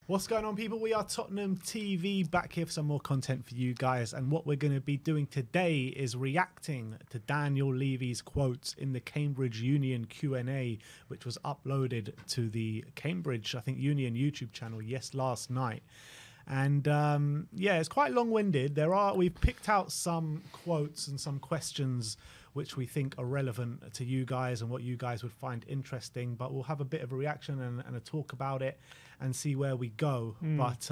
What's going on, people? We are Tottenham TV, back here for some more content for you guys. And what we're going to be doing today is reacting to Daniel Levy's quotes in the Cambridge Union Q&A, which was uploaded to the Cambridge, I think, Union YouTube channel, last night. And yeah, it's quite long-winded. We've picked out some quotes and some questions which we think are relevant to you guys and what you guys would find interesting. But we'll have a bit of a reaction and a talk about it and see where we go. But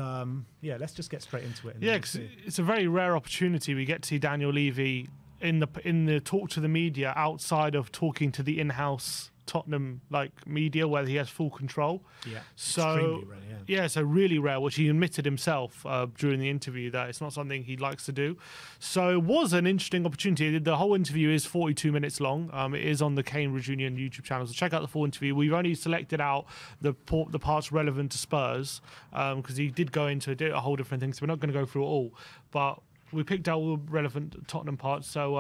yeah, let's just get straight into it. Yeah, because it's a very rare opportunity. We get to see Daniel Levy in the talk to the media outside of talking to the in-house Tottenham media where he has full control. Yeah, so extremely rare, yeah, so really rare, which he admitted himself during the interview that it's not something he likes to do. So it was an interesting opportunity. The whole interview is 42 minutes long. It is on the Cambridge Union YouTube channel, so check out the full interview. We've only selected out the parts relevant to Spurs because he did go into a whole different thing, so we're not going to go through it all, but we picked out all the relevant Tottenham parts. So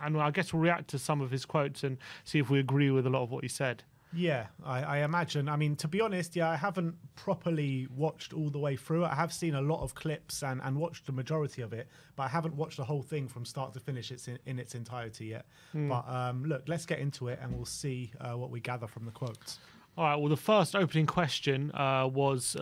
and I guess we'll react to some of his quotes and see if we agree with a lot of what he said. Yeah, I imagine. I mean, to be honest, yeah, I haven't properly watched all the way through it. I have seen a lot of clips and watched the majority of it, but I haven't watched the whole thing from start to finish in its entirety yet. But look, let's get into it and we'll see what we gather from the quotes. All right, well, the first opening question was,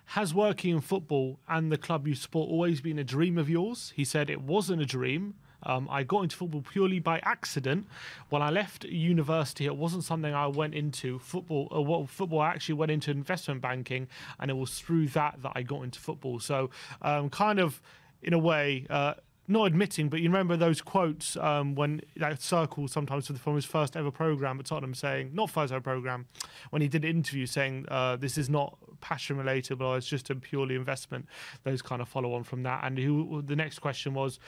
has working in football and the club you support always been a dream of yours? He said it wasn't a dream. I got into football purely by accident. When I left university, it wasn't something I went into football. Football, I actually went into investment banking, and it was through that I got into football. So kind of, in a way, not admitting, but you remember those quotes when that circle sometimes from his first ever program at Tottenham saying, not first ever program, when he did an interview saying this is not passion related, but it's just a purely investment. Those kind of follow on from that. And the next question was,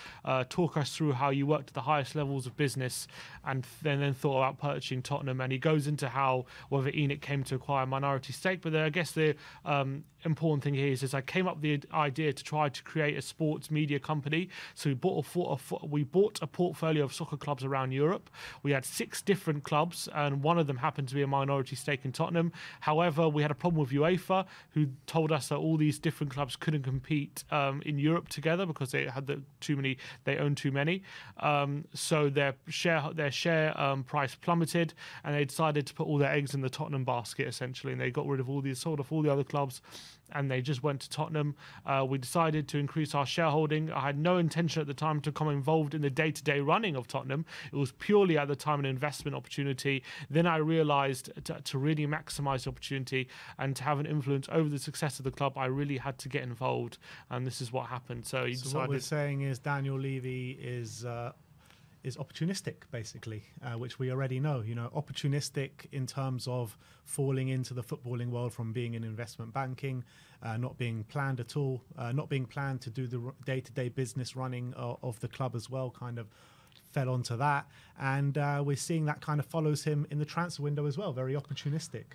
talk us through how you worked at the highest levels of business and then thought about purchasing Tottenham. And he goes into how whether Enoch came to acquire a minority stake, but I guess the important thing here is I came up with the idea to try to create a sports media company. So we bought a portfolio of soccer clubs around Europe. We had 6 different clubs, and one of them happened to be a minority stake in Tottenham. However, we had a problem with UEFA, who told us that all these different clubs couldn't compete in Europe together because they had they owned too many. So their share price plummeted, and they decided to put all their eggs in the Tottenham basket essentially, and they got rid of all the other clubs, and they just went to Tottenham. We decided to increase our shareholding. I had no intention at the time to become involved in the day-to-day running of Tottenham. It was purely at the time an investment opportunity. Then I realised to really maximise the opportunity and to have an influence over the success of the club, I really had to get involved, and this is what happened. So he decided. What we're saying is Daniel Levy is opportunistic, basically, which we already know. You know, opportunistic in terms of falling into the footballing world from being in investment banking, not being planned at all, not being planned to do the day-to-day business running of the club as well, kind of fell onto that. And we're seeing that kind of follows him in the transfer window as well, very opportunistic.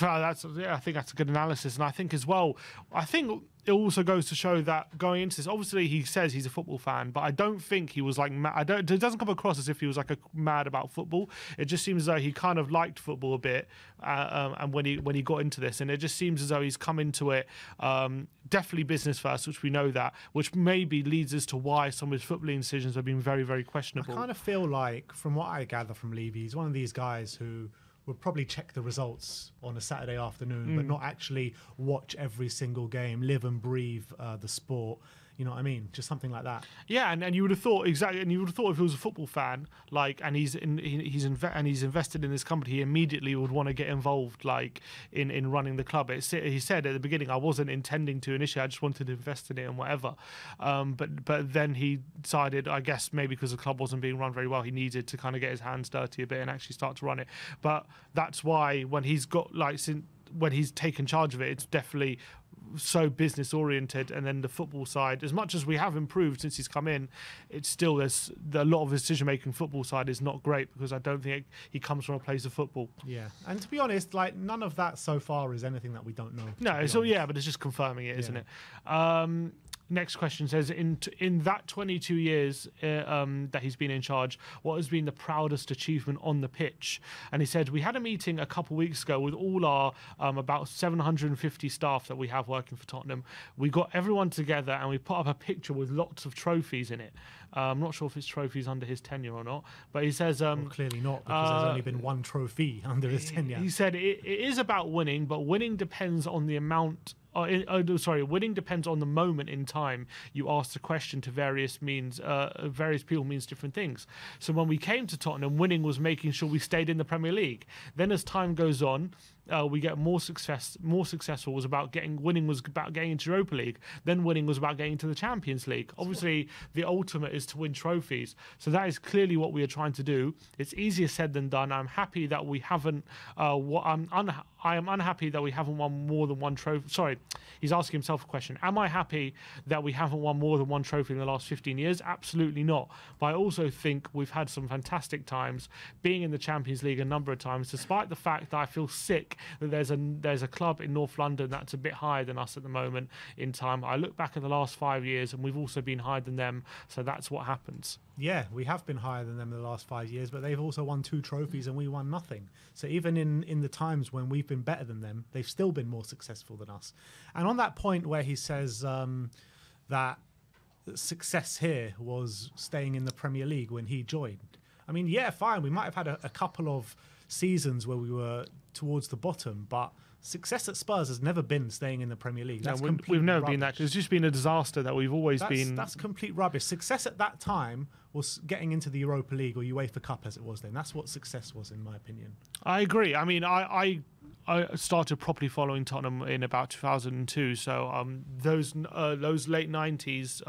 I think that's a good analysis, and I think as well, it also goes to show that going into this, obviously he says he's a football fan, but I don't think he was like it doesn't come across as if he was like mad about football. It just seems as though he kind of liked football a bit, and when he got into this, and it just seems as though he's come into it definitely business first, which we know that, which maybe leads us to why some of his footballing decisions have been very, very questionable. I kind of feel like, from what I gather from Levy, he's one of these guys who would probably check the results on a Saturday afternoon, but not actually watch every single game, live and breathe the sport. You know what I mean? Just something like that. Yeah, and you would have thought exactly, and you would have thought if he was a football fan, and he's invested in this company, he immediately would want to get involved, in running the club. He said at the beginning, I wasn't intending to initially, I just wanted to invest in it and whatever. But then he decided, I guess maybe because the club wasn't being run very well, he needed to kind of get his hands dirty a bit and actually start to run it. But that's why when he's taken charge of it, it's definitely so business oriented. And then the football side, as much as we have improved since he's come in, it's still there's a lot of decision making. Football side is not great because I don't think he comes from a place of football. Yeah, and to be honest, none of that so far is anything that we don't know. No, but it's just confirming it, isn't it? next question says, in that 22 years that he's been in charge, what has been the proudest achievement on the pitch? And he said, we had a meeting a couple of weeks ago with all our about 750 staff that we have working for Tottenham. We got everyone together and we put up a picture with lots of trophies in it. I'm not sure if it's trophies under his tenure or not, but he says... well, clearly not, because there's only been one trophy under his tenure. He said, it is about winning, but winning depends on the amount... winning depends on the moment in time you ask the question to various people means different things. So when we came to Tottenham, winning was making sure we stayed in the Premier League. Then as time goes on, we get more successful was about winning was about getting into Europa League. Then winning was about getting to the Champions League. Obviously, the ultimate is to win trophies. So that is clearly what we are trying to do. It's easier said than done. I'm happy that we haven't. I am unhappy that we haven't won more than one trophy. Sorry, he's asking himself a question. Am I happy that we haven't won more than one trophy in the last 15 years? Absolutely not. But I also think we've had some fantastic times being in the Champions League a number of times, despite the fact that I feel sick that there's a club in North London that's a bit higher than us at the moment in time. I look back at the last 5 years and we've also been higher than them. So that's what happens. Yeah, we have been higher than them in the last 5 years, but they've also won 2 trophies and we won nothing. So even in the times when we've been better than them, they've still been more successful than us. And on that point where he says that success here was staying in the Premier League when he joined, I mean, yeah, fine, we might have had a couple of seasons where we were towards the bottom, but success at Spurs has never been staying in the Premier League. That's we've never been that. It's just been a disaster that we've always been. That's complete rubbish. Success at that time was getting into the Europa League or UEFA Cup as it was then. That's what success was, in my opinion. I agree. I mean, I started properly following Tottenham in about 2002. So those late 90s,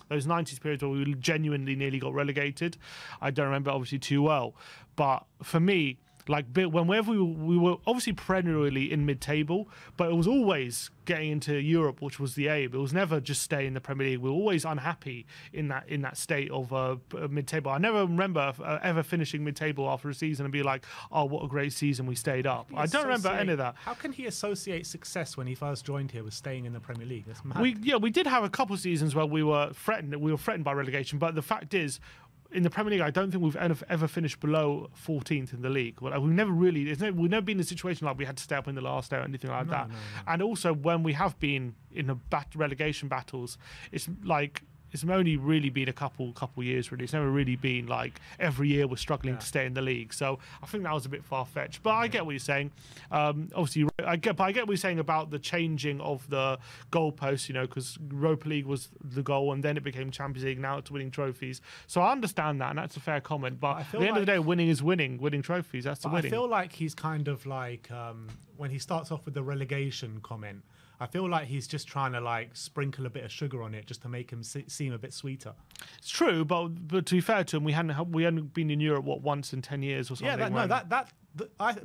those 90s periods where we genuinely nearly got relegated, I don't remember obviously too well. But for me, like whenever we were obviously perennially in mid-table, but it was always getting into Europe, which was the aim. It was never just stay in the Premier League. We were always unhappy in that state of mid-table. I never remember ever finishing mid-table after a season and be like, "Oh, what a great season! We stayed up." I don't remember any of that. How can he associate success when he first joined here with staying in the Premier League? That's mad. We did have a couple of seasons where we were threatened. We were threatened by relegation, but the fact is, in the Premier League, I don't think we've ever finished below 14th in the league. We've never been in a situation like we had to stay up in the last day or anything like that. No. And also, when we have been in the relegation battles, it's like it's only really been a couple years, really. It's never really been like every year we're struggling to stay in the league. So I think that was a bit far-fetched. But I get what you're saying. Obviously, I get what you're saying about the changing of the goalposts, because Europa League was the goal and then it became Champions League. Now it's winning trophies. So I understand that, and that's a fair comment. But at the end of the day, winning is winning. Winning trophies, that's the winning. I feel like he's kind of like, when he starts off with the relegation comment, I feel like he's just trying to sprinkle a bit of sugar on it just to make him seem a bit sweeter. It's true, but to be fair to him, we hadn't been in Europe once in 10 years or something. Yeah,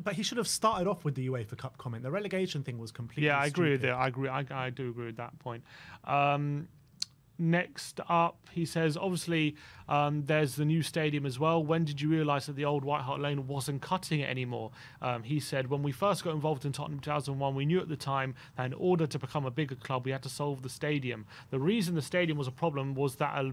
but he should have started off with the UEFA Cup comment. The relegation thing was completely. Yeah, I agree with it. I do agree with that point. Next up, he says, obviously, there's the new stadium as well. When did you realise that the old White Hart Lane wasn't cutting it anymore? He said, when we first got involved in Tottenham 2001, we knew at the time that in order to become a bigger club, we had to solve the stadium. The reason the stadium was a problem was that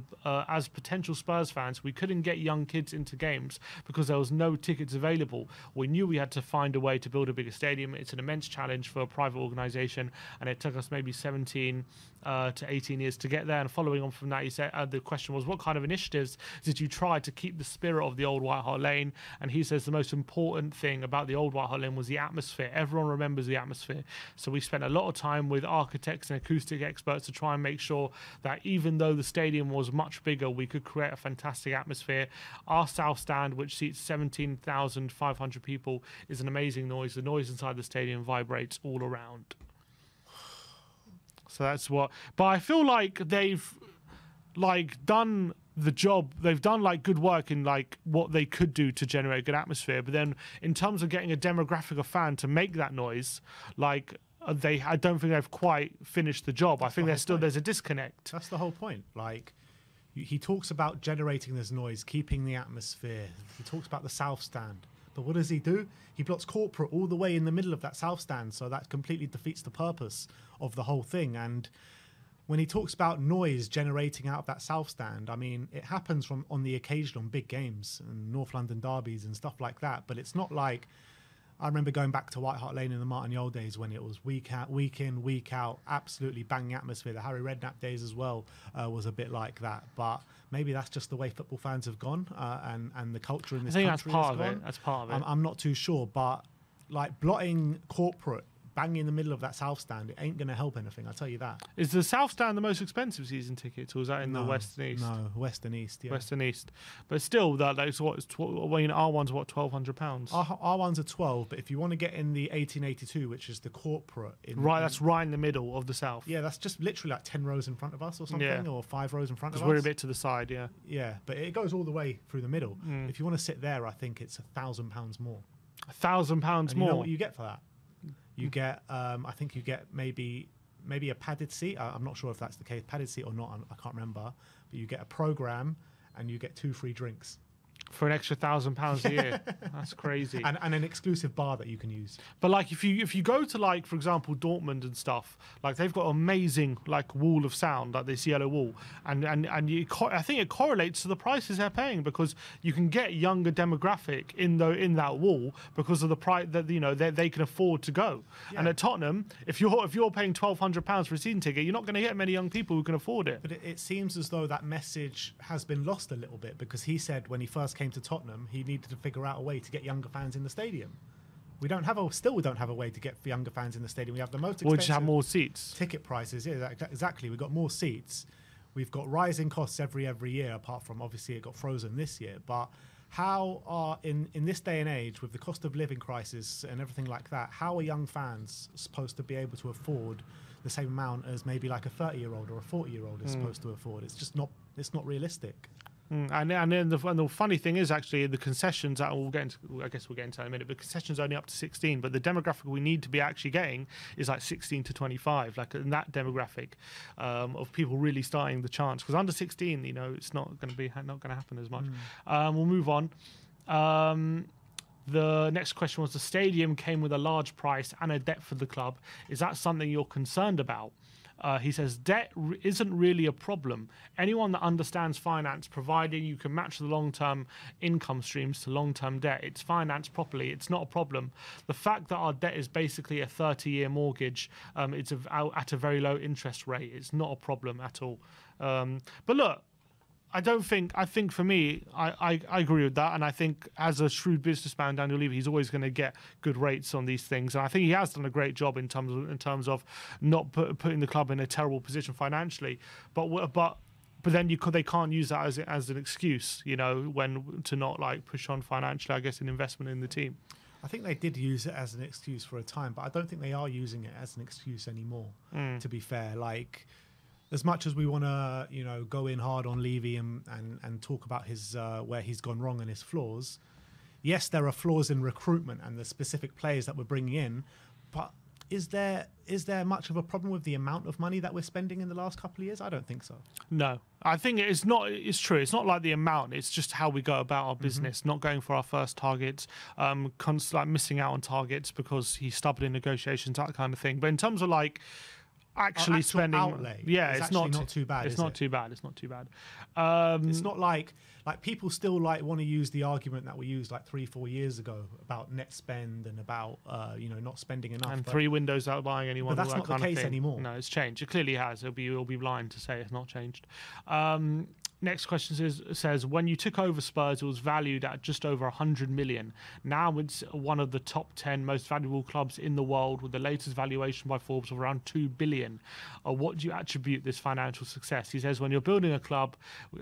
as potential Spurs fans, we couldn't get young kids into games because there was no tickets available. We knew we had to find a way to build a bigger stadium. It's an immense challenge for a private organisation, and it took us maybe 17 to 18 years to get there. And following on from that, he said the question was, what kind of initiatives did you try to keep the spirit of the old White Hart Lane? And he says the most important thing about the old White Hart Lane was the atmosphere. Everyone remembers the atmosphere. So we spent a lot of time with architects and acoustic experts to try and make sure that even though the stadium was much bigger, we could create a fantastic atmosphere. Our south stand, which seats 17,500 people, is an amazing noise. The noise inside the stadium vibrates all around. So that's what. But I feel like they've done the job. They've done good work in what they could do to generate a good atmosphere. But then in terms of getting a demographic of fan to make that noise, I don't think they've quite finished the job. I think there's a disconnect. That's the whole point. He talks about generating this noise, keeping the atmosphere. He talks about the south stand. But what does he do? He plots corporate all the way in the middle of that south stand, so that completely defeats the purpose of the whole thing. And when he talks about noise generating out of that south stand, I mean, it happens from on the occasion on big games and North London derbies and stuff like that. But it's not like, I remember going back to White Hart Lane in the Martin Yole days when it was week out, week in, week out, absolutely banging atmosphere. The Harry Redknapp days as well was a bit like that. But maybe that's just the way football fans have gone, and the culture in this country has gone. I think that's part of it. That's part of it. I'm not too sure, but like blotting corporate, bang in the middle of that south stand, it ain't going to help anything, I'll tell you that. Is the south stand the most expensive season tickets, or is that in the west and east? No, west and east, yeah. West and east. But still, that's what, our one's what, £1,200? Our ones are 12, but if you want to get in the 1882, which is the corporate... that's right in the middle of the south. Yeah, that's just literally like 10 rows in front of us or something, or 5 rows in front of us. Because we're a bit to the side, yeah. Yeah, but it goes all the way through the middle. If you want to sit there, I think it's £1,000 more. £1,000 more? You know what you get for that? You get, I think you get maybe a padded seat. I'm not sure if that's the case, padded seat or not. I can't remember. But you get a program, and you get 2 free drinks for an extra £1,000 a year. That's crazy. And an exclusive bar that you can use. But like, if you go to, like, for example, Dortmund and stuff, like they've got amazing like wall of sound, like this yellow wall, and I think it correlates to the prices they're paying, because you can get younger demographic in that wall because of the price that they can afford to go. Yeah. And at Tottenham, if you're paying £1,200 for a season ticket, you're not going to get many young people who can afford it. But it seems as though that message has been lost a little bit, because he said when he first came to Tottenham, he needed to figure out a way to get younger fans in the stadium. We don't have a way to get younger fans in the stadium. We have the most expensive. We'll just have more seats. Ticket prices, yeah, exactly. We've got more seats. We've got rising costs every year, apart from obviously it got frozen this year. But how are in this day and age, with the cost of living crisis and everything like that, how are young fans supposed to be able to afford the same amount as maybe like a 30-year-old or a 40-year-old is supposed to afford? It's just not. It's not realistic. And then the funny thing is, actually, the concessions that we'll get into, I guess we'll get into in a minute, but concessions only up to 16, but the demographic we need to be actually getting is like 16 to 25, like in that demographic of people really starting the chance, because under 16, it's not going to happen as much. We'll move on. The next question was, the stadium came with a large price and a debt for the club. Is that something you're concerned about? He says, debt isn't really a problem. Anyone that understands finance, providing you can match the long-term income streams to long-term debt, it's financed properly. It's not a problem. The fact that our debt is basically a 30-year mortgage, it's at a very low interest rate. It's not a problem at all. But look, I think for me, I agree with that. And I think as a shrewd businessman, Daniel Levy, he's always going to get good rates on these things. And I think he has done a great job in terms of not putting the club in a terrible position financially. But then they can't use that as an excuse, when to not like push on financially, I guess, an investment in the team. I think they did use it as an excuse for a time, but I don't think they are using it as an excuse anymore, to be fair. Like, as much as we want to, go in hard on Levy and talk about his where he's gone wrong and his flaws, yes, there are flaws in recruitment and the specific players that we're bringing in, but is there much of a problem with the amount of money that we're spending in the last couple of years? I don't think so. No, I think it's not. It's true. It's not like the amount. It's just how we go about our business, not going for our first targets, like missing out on targets because he's stubborn in negotiations, that kind of thing. But in terms of like actually spending outlay, it's not too bad. It's not too bad. It's not too bad. It's not like people still want to use the argument that we used like 3-4 years ago about net spend and about not spending enough and 3 windows out buying anyone. But that's not the case anymore. No, it's changed. It clearly has. It'll be blind to say it's not changed. Next question says, when you took over Spurs, it was valued at just over 100 million. Now it's one of the top 10 most valuable clubs in the world, with the latest valuation by Forbes of around 2 billion. What do you attribute this financial success? He says, when you're building a club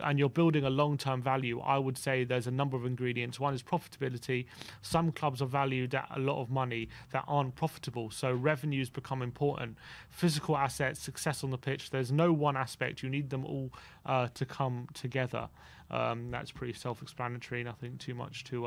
and you're building a long-term value, I would say there's a number of ingredients. One is profitability. Some clubs are valued at a lot of money that aren't profitable, so revenues become important. Physical assets, success on the pitch. There's no one aspect. You need them all to come together. That's pretty self-explanatory. Nothing too much to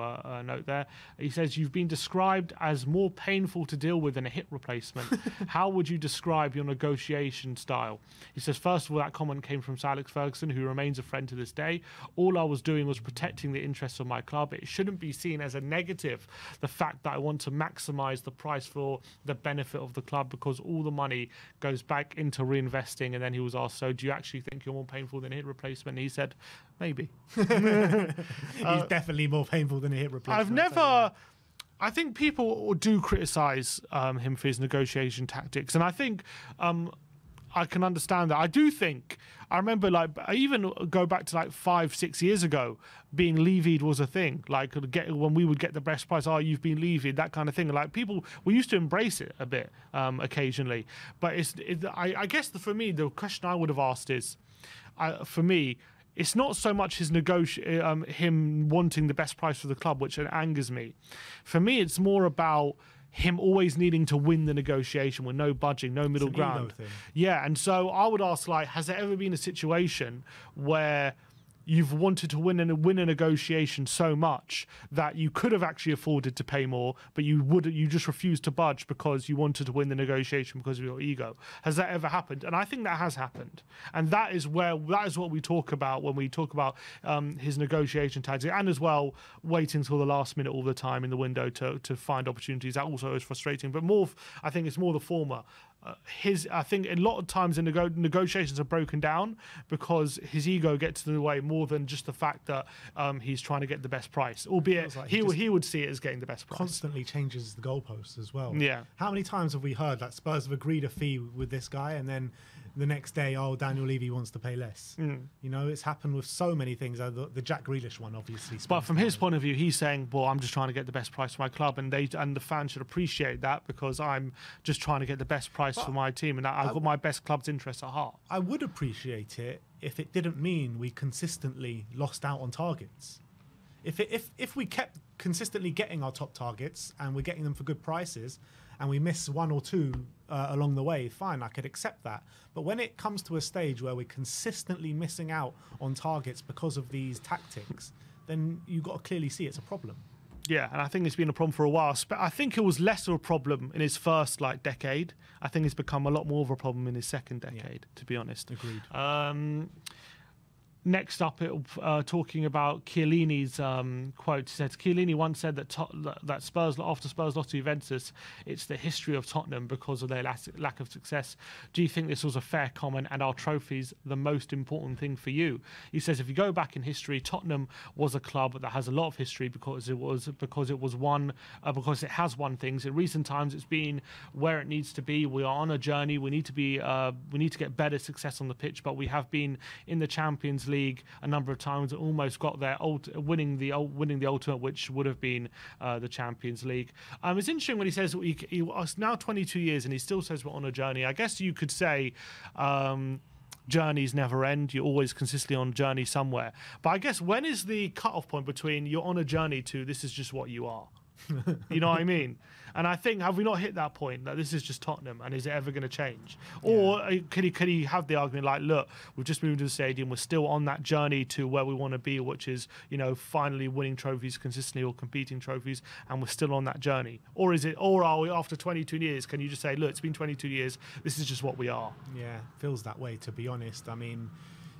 note there. He says, you've been described as more painful to deal with than a hip replacement. How would you describe your negotiation style? He says, first of all, that comment came from Sir Alex Ferguson, who remains a friend to this day. All I was doing was protecting the interests of my club. It shouldn't be seen as a negative, the fact that I want to maximise the price for the benefit of the club, because all the money goes back into reinvesting. And then he was asked, so do you actually think you're more painful than a hip replacement? And he said, maybe. He's definitely more painful than a hip replacement. I think people do criticise him for his negotiation tactics, and I think I can understand that. I remember, like, I even go back to like 5-6 years ago, being levied was a thing. Like, when we would get the best price, oh, you've been levied, that kind of thing. Like, people, we used to embrace it a bit occasionally. But I guess for me, the question I would have asked is, for me, it's not so much him wanting the best price for the club, which angers me. For me, it's more about him always needing to win the negotiation with no budging, no middle ground. Yeah, and so I would ask, like, has there ever been a situation where you've wanted to win a negotiation so much that you could have actually afforded to pay more, but you just refused to budge because you wanted to win the negotiation because of your ego? Has that ever happened? And I think that has happened, and that is what we talk about when we talk about his negotiation tactics, and as well waiting till the last minute all the time in the window to find opportunities. That also is frustrating, but I think it's more the former. I think a lot of times the negotiations are broken down because his ego gets in the way more than just the fact that he's trying to get the best price, albeit like he would see it as getting the best price. Constantly changes the goalposts as well. Yeah. How many times have we heard that Spurs have agreed a fee with this guy, and then the next day, oh, Daniel Levy wants to pay less. You know, it's happened with so many things. The Jack Grealish one, obviously. But from his point of view, he's saying, well, I'm just trying to get the best price for my club, and the fans should appreciate that, because I'm just trying to get the best price for my team, and I've got my best club's interests at heart. I would appreciate it if it didn't mean we consistently lost out on targets. If we kept consistently getting our top targets and we're getting them for good prices, and we miss one or two along the way, fine, I could accept that. But when it comes to a stage where we're consistently missing out on targets because of these tactics, then you've got to clearly see it's a problem. Yeah, and I think it's been a problem for a while. I think it was less of a problem in his first decade. I think it's become a lot more of a problem in his second decade, to be honest. Agreed. Next up, talking about Chiellini's quote. He says, Chiellini once said that Spurs, after Spurs lost to Juventus, it's the history of Tottenham because of their lack of success. Do you think this was a fair comment, and are trophies the most important thing for you? He says, if you go back in history, Tottenham was a club that has a lot of history because it has won things. In recent times, it's been where it needs to be. We are on a journey. We need to get better success on the pitch, but we have been in the Champions League a number of times, almost got there, winning the ultimate, which would have been the Champions League. It's interesting when he says he was now 22 years and he still says we're on a journey. I guess you could say journeys never end. You're always consistently on a journey somewhere. But I guess, when is the cut-off point between you're on a journey to this is just what you are? You know what I mean? And I think, have we not hit that point that this is just Tottenham, and is it ever going to change? Or could he have the argument like, look, we've just moved to the stadium, we're still on that journey to where we want to be, which is, finally winning trophies consistently or competing trophies, and we're still on that journey? Or are we, after 22 years, can you just say, look, it's been 22 years, this is just what we are? Yeah, feels that way, to be honest. I mean,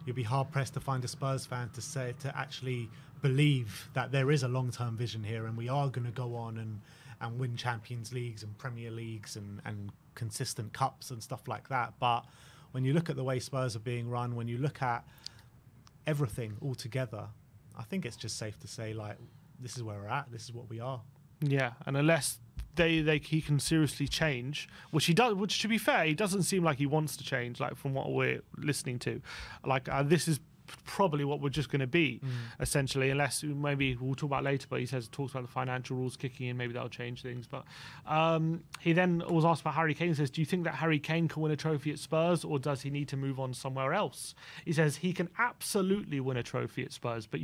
you'd be hard-pressed to find a Spurs fan to actually believe that there is a long-term vision here, and we are going to go on and win Champions Leagues and Premier Leagues and consistent cups and stuff like that. But when you look at the way Spurs are being run, when you look at everything altogether, I think it's just safe to say, this is where we're at, this is what we are. Yeah, and unless he can seriously change, which he does, which, to be fair, he doesn't seem like he wants to change, from what we're listening to. This is probably what we're just going to be, essentially, unless maybe we'll talk about later, but he talks about the financial rules kicking in, maybe that'll change things. But he then was asked about Harry Kane. He says, do you think that Harry Kane can win a trophy at Spurs, or does he need to move on somewhere else? He says he can absolutely win a trophy at Spurs, but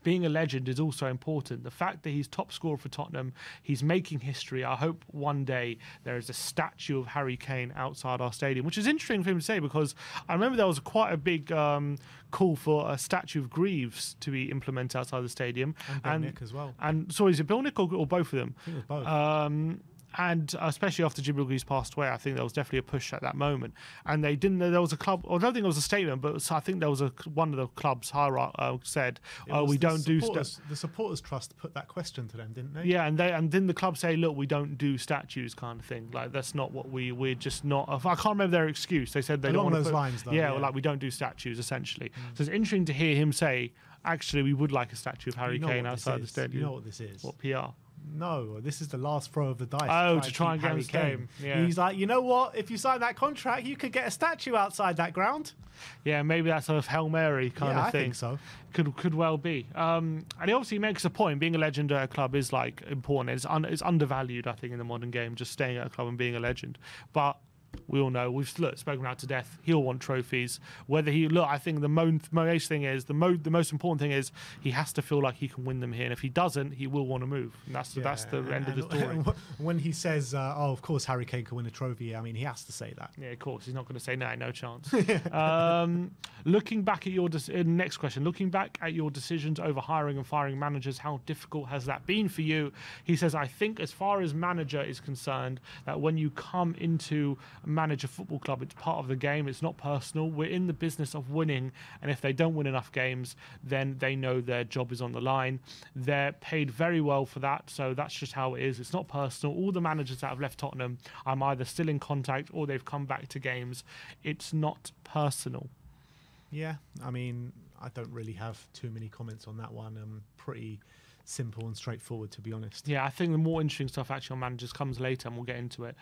being a legend is also important. The fact that he's top scorer for Tottenham, he's making history. I hope one day there is a statue of Harry Kane outside our stadium, which is interesting for him to say, because I remember there was quite a big call for a statue of Greaves to be implemented outside the stadium. And Bill Nick as well. And sorry, is it Bill Nick or both of them? I think it was both. And especially after Jibril Greaves passed away, I think there was definitely a push at that moment. And they didn't. There was a club. I don't think it was a statement, but I think there was one of the club's hierarchy said, "We don't do." The supporters trust put that question to them, didn't they? Yeah, and didn't the club say, "Look, we don't do statues," kind of thing. Like that's not what we're just not. I can't remember their excuse. They said they don't want those lines, though. Yeah, well, like we don't do statues, essentially. So it's interesting to hear him say, "Actually, we would like a statue of Harry Kane outside the stadium." You know what this is? What PR? No, this is the last throw of the dice. To try and get his game. Yeah. He's like, you know what? If you sign that contract, you could get a statue outside that ground. Yeah, maybe that's a Hail Mary kind of thing. I think so. Could well be. And he obviously makes a point. Being a legend at a club is like important. It's undervalued, I think, in the modern game. Just staying at a club and being a legend, but. We all know we've spoken out to death. He'll want trophies. Whether I think the most thing is the most important thing is he has to feel like he can win them here. And if he doesn't, he will want to move. And that's the end of the story. When he says, "Oh, of course, Harry Kane can win a trophy," I mean, he has to say that. Yeah, of course, he's not going to say no chance. Looking back at your next question, looking back at your decisions over hiring and firing managers, how difficult has that been for you? He says, I think as far as manager is concerned, that when you come into manage a football club, it's part of the game, it's not personal. We're in the business of winning, and if they don't win enough games, then they know their job is on the line. They're paid very well for that, so that's just how it is. It's not personal. All the managers that have left Tottenham, I'm either still in contact or they've come back to games. It's not personal. Yeah, I mean, I don't really have too many comments on that one. I'm pretty simple and straightforward, to be honest. Yeah, I think the more interesting stuff actually on managers comes later, and we'll get into it.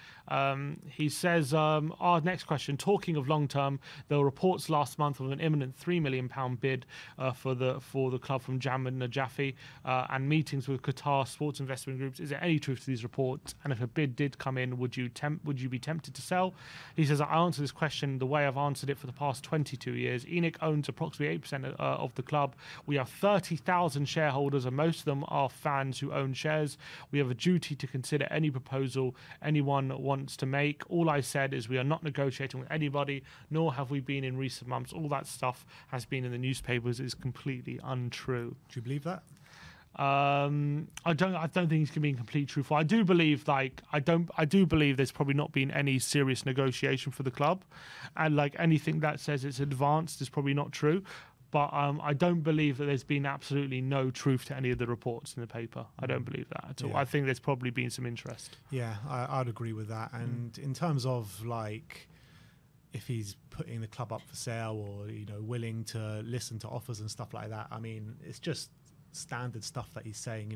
He says, our next question, talking of long term, there were reports last month of an imminent £3 million bid for the club from Jamal Najafi and meetings with Qatar sports investment groups. Is there any truth to these reports? And if a bid did come in, would you be tempted to sell? He says, I answer this question the way I've answered it for the past 22 years. ENIC owns approximately 8% of the club. We have 30,000 shareholders, and most of them are fans who own shares. We have a duty to consider any proposal anyone wants to make. All I said is we are not negotiating with anybody, nor have we been in recent months. All that stuff has been in the newspapers. Is completely untrue. Do you believe that? I don't think he's being completely truthful. I do believe there's probably not been any serious negotiation for the club, and like anything that says it's advanced is probably not true. But I don't believe that there's been absolutely no truth to any of the reports in the paper. I don't believe that at all. I think there's probably been some interest. Yeah, I'd agree with that. And in terms of like, if he's putting the club up for sale or willing to listen to offers and stuff like that, I mean, it's just standard stuff that he's saying.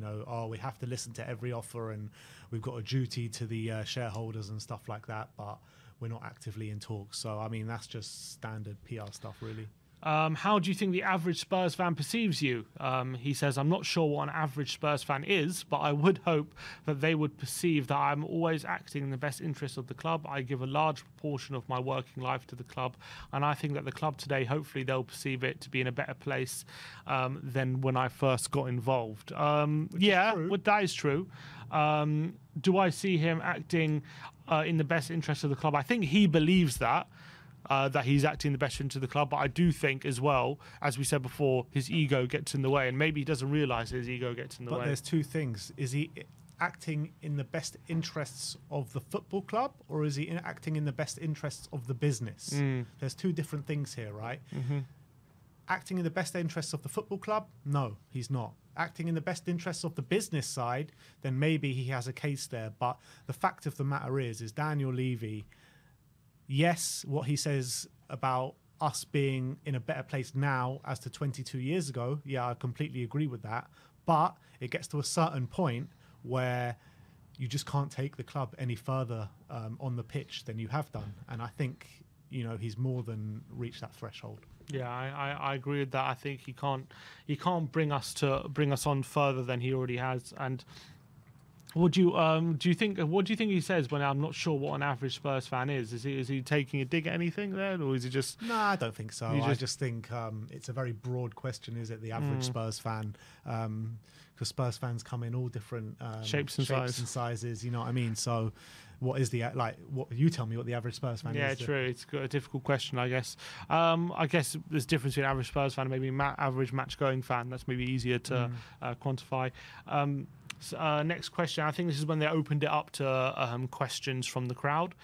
We have to listen to every offer and we've got a duty to the shareholders and stuff like that. But we're not actively in talks. So I mean, that's just standard PR stuff, really. How do you think the average Spurs fan perceives you? He says, I'm not sure what an average Spurs fan is, but I would hope that they would perceive that I'm always acting in the best interest of the club. I give a large proportion of my working life to the club, and I think that the club today, hopefully they'll perceive it to be in a better place than when I first got involved. That is true. Do I see him acting in the best interest of the club? I think he believes that he's acting in the best interest of the club, but I do think as well, as we said before, his ego gets in the way, and maybe he doesn't realise his ego gets in the way. But there's two things. Is he acting in the best interests of the football club, or is he acting in the best interests of the business? There's two different things here, right? Mm-hmm. Acting in the best interests of the football club? No, he's not. Acting in the best interests of the business side, then maybe he has a case there. But the fact of the matter is Daniel Levy, yes, what he says about us being in a better place now as to 22 years ago, yeah, I completely agree with that. But it gets to a certain point where you just can't take the club any further on the pitch than you have done. And I think, he's more than reached that threshold. Yeah, I agree with that. I think he can't bring us on further than he already has. And what do you think he says when I'm not sure what an average Spurs fan is? Is he taking a dig at anything there, or is he just? No, I don't think so. I just think it's a very broad question. Is it the average Spurs fan? Because Spurs fans come in all different shapes and sizes. You know what I mean? So what is the like? What you tell me what the average Spurs fan is? Yeah, true. It's a difficult question, I guess. I guess there's a difference between average Spurs fan and maybe average match-going fan. That's maybe easier to quantify. Next question. I think this is when they opened it up to questions from the crowd.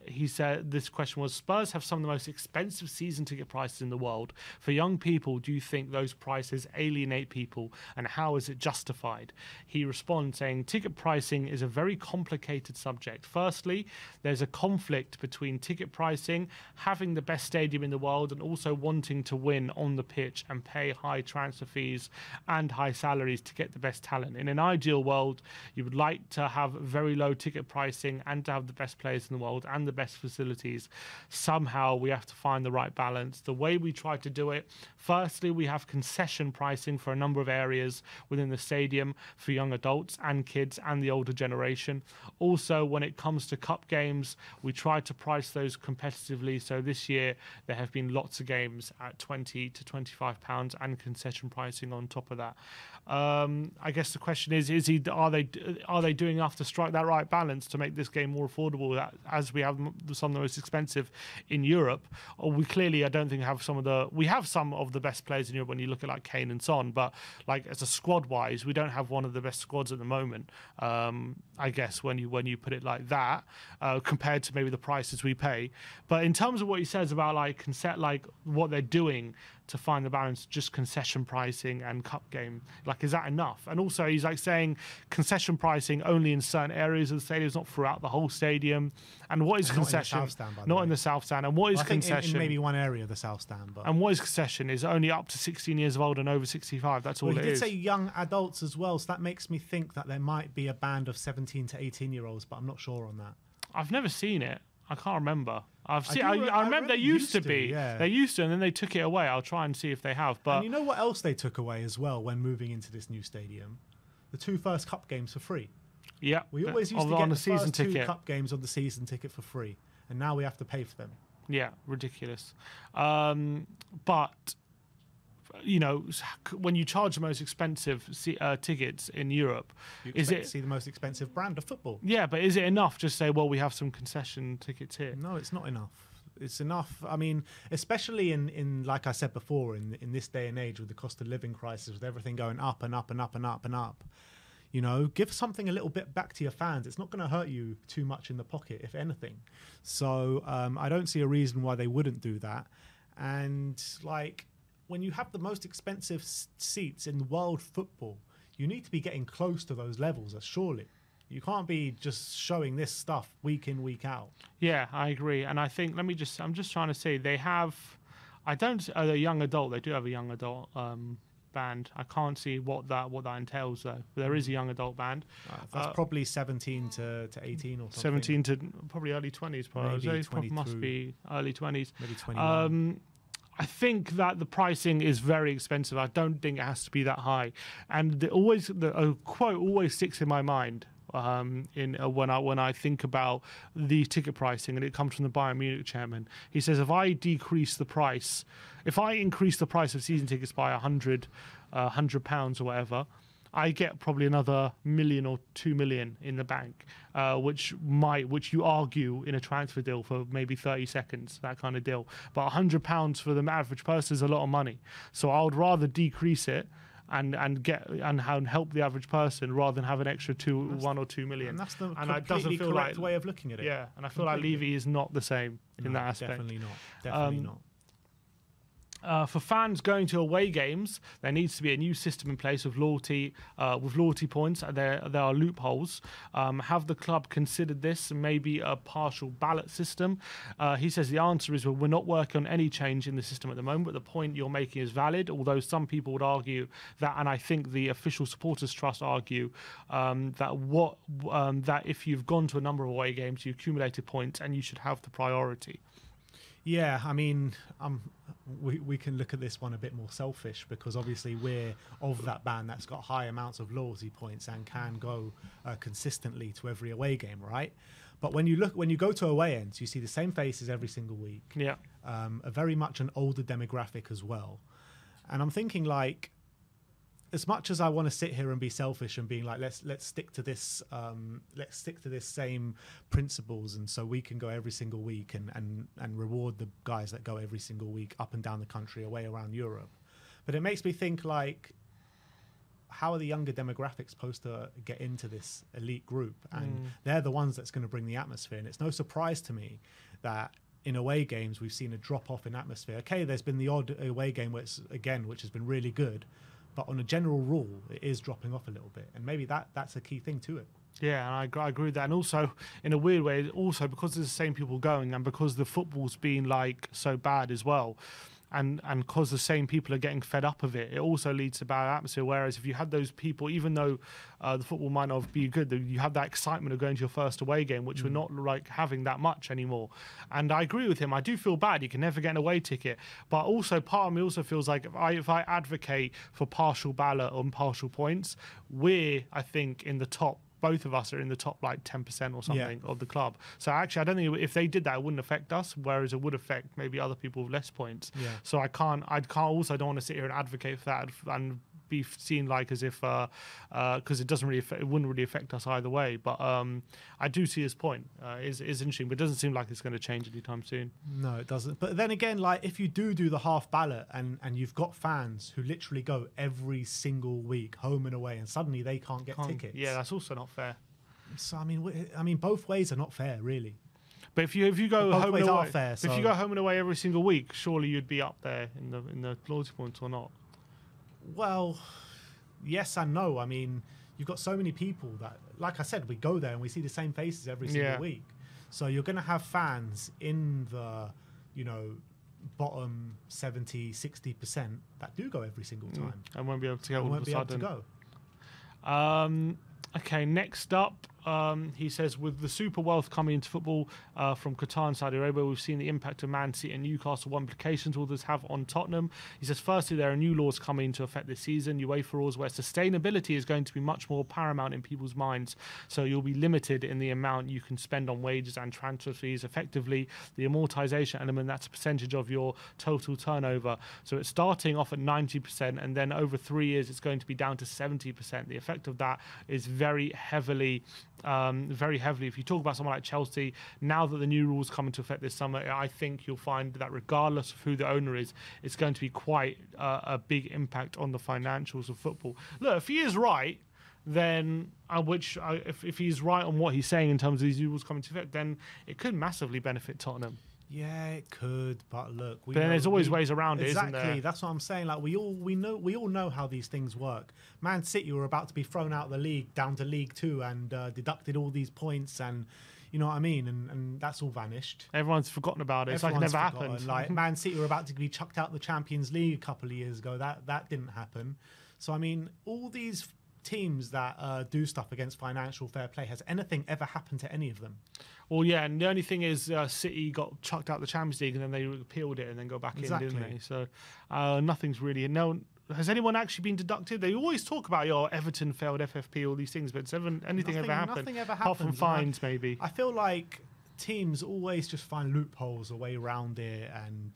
He said this question was: Spurs have some of the most expensive season ticket prices in the world. For young people, do you think those prices alienate people, and how is it justified? He responds saying, ticket pricing is a very complicated subject. Firstly, there's a conflict between ticket pricing, having the best stadium in the world, and also wanting to win on the pitch and pay high transfer fees and high salaries to get the best talent. In an ideal world, you would like to have very low ticket pricing and to have the best players in the world and the best facilities. Somehow we have to find the right balance. The way we try to do it, firstly, we have concession pricing for a number of areas within the stadium for young adults and kids and the older generation. Also, when it comes to cup games, we try to price those competitively. So this year there have been lots of games at £20 to £25 and concession pricing on top of that. I guess the question is are they doing enough to strike that right balance to make this game more affordable as we have some of the most expensive in Europe? Or we clearly, I don't think, have some of the best players in Europe when you look at like Kane and Son, but like as a squad wise, we don't have one of the best squads at the moment. I guess when you put it like that, compared to maybe the prices we pay. But in terms of what he says about like what they're doing to find the balance, just concession pricing and cup game, like, is that enough? And also he's like saying concession pricing only in certain areas of the stadium, not throughout the whole stadium. And what is concession? Not in the south stand. And what is concession? In maybe one area of the south stand. But and what is concession? Is only up to 16 years of old and over 65. That's all it is. He did say young adults as well, so that makes me think that there might be a band of 17 to 18-year-olds, but I'm not sure on that. I've never seen it. I can't remember. I remember they used to be. Yeah. They used to, and then they took it away. I'll try and see if they have. But and you know what else they took away as well when moving into this new stadium? The 2 first cup games for free. Yeah. We always used to get the season first 2 cup games on the season ticket for free, and now we have to pay for them. Yeah, ridiculous. But you know, when you charge the most expensive tickets in Europe, you expect to see the most expensive brand of football. Yeah, but is it enough? Just say, well, we have some concession tickets here. No, it's not enough. It's enough. I mean, especially in like I said before, in this day and age with the cost of living crisis, with everything going up and up and up and up and up. You know, give something a little bit back to your fans. It's not going to hurt you too much in the pocket, if anything. So I don't see a reason why they wouldn't do that. And like, when you have the most expensive seats in world football, you need to be getting close to those levels, surely. You can't be just showing this stuff week in, week out. Yeah, I agree. And I think, I'm just trying to say, they have, a young adult, they do have a young adult band. I can't see what that entails, though. But there is a young adult band. That's probably 17 to 18 or something. 17 to probably early 20s, probably. Maybe must be early 20s. Maybe 21. I think that the pricing is very expensive. I don't think it has to be that high. And a quote always sticks in my mind when I think about the ticket pricing, and it comes from the Bayern Munich chairman. He says, if I increase the price of season tickets by £100 or whatever, I get probably another $1 million or $2 million in the bank, which you argue in a transfer deal for maybe 30 seconds, that kind of deal. But £100 for the average person is a lot of money. So I would rather decrease it and help the average person rather than have an extra 1 or 2 million. And that's the completely correct way of looking at it. Yeah, and I feel like Levy is not the same in that aspect. Definitely not. Definitely not. For fans going to away games, there needs to be a new system in place with loyalty points. There are loopholes. Have the club considered this and maybe a partial ballot system? He says the answer is, well, we're not working on any change in the system at the moment, but the point you're making is valid, although some people would argue that, and I think the official supporters trust argue, that if you've gone to a number of away games, you accumulated points and you should have the priority. Yeah, I mean, we can look at this one a bit more selfish because obviously we're of that band that's got high amounts of loyalty points and can go consistently to every away game, right? But when you go to away ends, you see the same faces every single week. Yeah, a very much an older demographic as well. And I'm thinking, like, as much as I want to sit here and be selfish and being like, let's stick to this, same principles, and so we can go every single week and reward the guys that go every single week up and down the country, away around Europe. But it makes me think, like, how are the younger demographics supposed to get into this elite group? And they're the ones that's going to bring the atmosphere. And it's no surprise to me that in away games we've seen a drop off in atmosphere. Okay, there's been the odd away game which has been really good. But on a general rule, it is dropping off a little bit. And maybe that's a key thing to it. Yeah, and I agree with that. And also, in a weird way, also because there's the same people going and because the football's been, like, so bad as well, and because the same people are getting fed up of it, it also leads to bad atmosphere. Whereas if you had those people, even though the football might not be good, you have that excitement of going to your first away game, which we're not, like, having that much anymore. And I agree with him. I do feel bad. You can never get an away ticket. But also, part of me also feels like if I advocate for partial ballot on partial points, I think, in the top. Both of us are in the top, like, 10% or something of the club. So actually, I don't think if they did that, it wouldn't affect us, whereas it would affect maybe other people with less points. Yeah. So I also don't want to sit here and advocate for that and be seen like as if because it wouldn't really affect us either way. But I do see his point. Is interesting, but it doesn't seem like it's going to change anytime soon. No, it doesn't. But then again, like, if you do the half ballot and you've got fans who literally go every single week, home and away, and suddenly they can't get tickets. Yeah, that's also not fair. So I mean, both ways are not fair, really. But if you go home and away, fair, if you go home and away every single week, surely you'd be up there in the loyalty points, or not? Well, yes and no. I mean, you've got so many people that, like I said, we go there and we see the same faces every single week. So you're going to have fans in the, bottom 70, 60% that do go every single time. And won't be able to go all of a sudden. Okay, next up, he says, with the super wealth coming into football from Qatar and Saudi Arabia, we've seen the impact of Man City and Newcastle. What implications will this have on Tottenham? He says, firstly, there are new laws coming into effect this season, UEFA rules, where sustainability is going to be much more paramount in people's minds. So you'll be limited in the amount you can spend on wages and transfer fees. Effectively, the amortization element, that's a percentage of your total turnover. So it's starting off at 90%, and then over 3 years, it's going to be down to 70%. The effect of that is very heavily. If you talk about someone like Chelsea, now that the new rules come into effect this summer, I think you'll find that regardless of who the owner is, it's going to be quite a big impact on the financials of football. Look, if he is right, then if he's right on what he's saying in terms of these rules coming into effect, then it could massively benefit Tottenham. Yeah, it could, but look, but then there's always ways around it, isn't there? Exactly, that's what I'm saying. Like, we all know how these things work. Man City were about to be thrown out of the league down to League Two and deducted all these points, and you know what I mean, and that's all vanished. Everyone's forgotten about it. It's like it never happened. Like, Man City were about to be chucked out the Champions League a couple of years ago. That didn't happen. So I mean, all these teams that do stuff against financial fair play, has anything ever happened to any of them? Well, yeah, and the only thing is City got chucked out the Champions League and then they appealed it and then go back in, didn't they? So nothing's really... No, has anyone actually been deducted? They always talk about, Everton failed FFP, all these things, but anything ever happened? Nothing ever happened. Apart from fines, maybe. I feel like teams always just find loopholes a way around it, and,